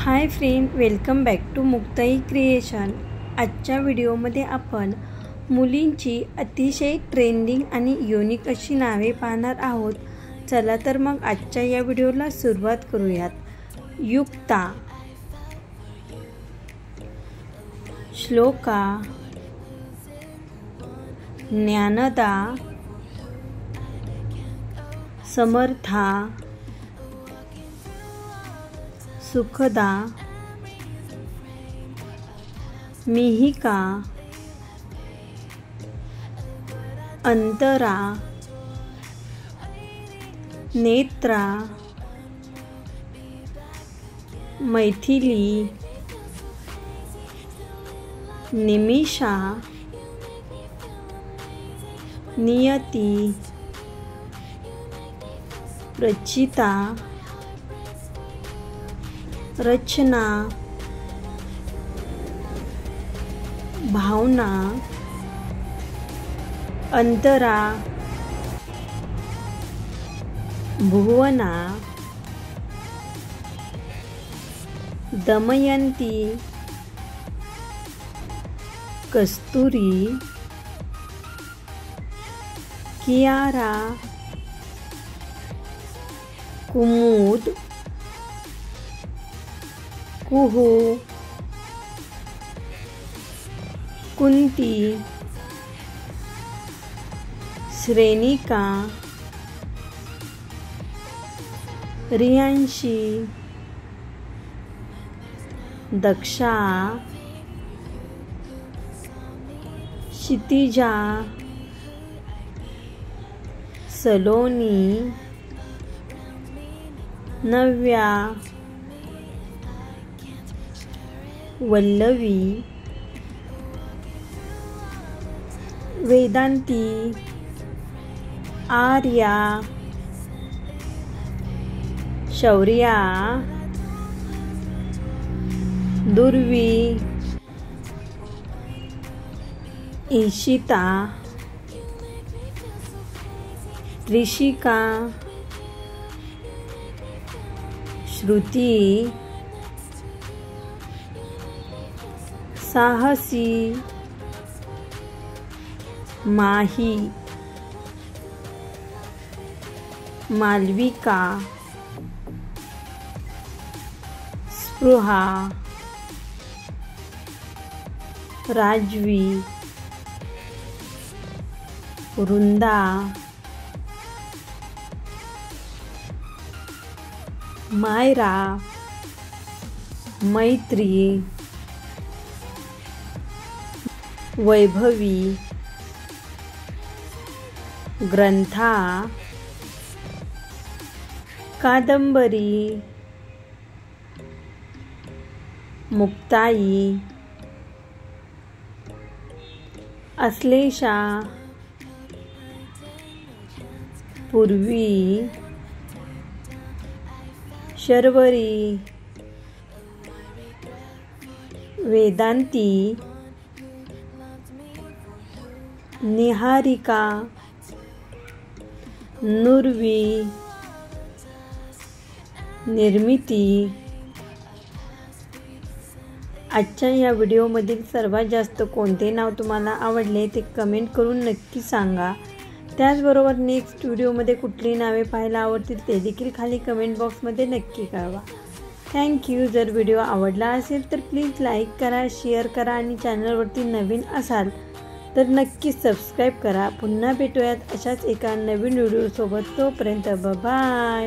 High friend, welcome back to Muktai creation. आजच्या व्हिडिओमध्ये आपण मुलींची अतिशय ट्रेंडिंग आणि युनिक अशी नावे पाहणार आहोत। चला तर मग आजच्या या व्हिडिओला सुरुवात करूयात। युक्ता, श्लोका, ज्ञानदा, समर्था, सुखदा, मिहिका, अंतरा, नेत्रा, मैथिली, निमिषा, नियती, रचिता, रचना, भावना, अंतरा, भुवना, दमयंती, कस्तुरी, कियारा, कुमुद, कुहू, कुंती, श्रेनिका, रियांशी, दक्षा, क्षितिजा, सलोनी, नव्या, वल्लवी, वेदांती, आर्या, शौर्या, दुर्वी, ईशिता, त्रिशिका, श्रुती, साहसी, माही, मालविका, स्पृहा, राजवी, वृंदा, मायरा, मैत्री, वैभवी, ग्रंथा, कादंबरी, मुक्ताई, अश्लेषा, पूर्वी, शर्वरी, वेदांती, निहारिका, नुर्वी, निर्मिती। आजच्या या व्हिडिओमधील सर्वात जास्त कोणते नाव तुम्हाला आवडले ते कमेंट करून नक्की सांगा। त्याचबरोबर नेक्स्ट व्हिडिओमध्ये कुठली नावे पाहायला आवडतील ते देखील खाली कमेंट बॉक्समध्ये नक्की कळवा। थँक्यू। जर व्हिडिओ आवडला असेल तर प्लीज लाईक करा, शेअर करा आणि चॅनलवरती नवीन असाल तर नक्की सबस्क्राईब करा। पुन्हा भेटूयात अशाच एका नवीन व्हिडिओसोबत। तोपर्यंत बाय।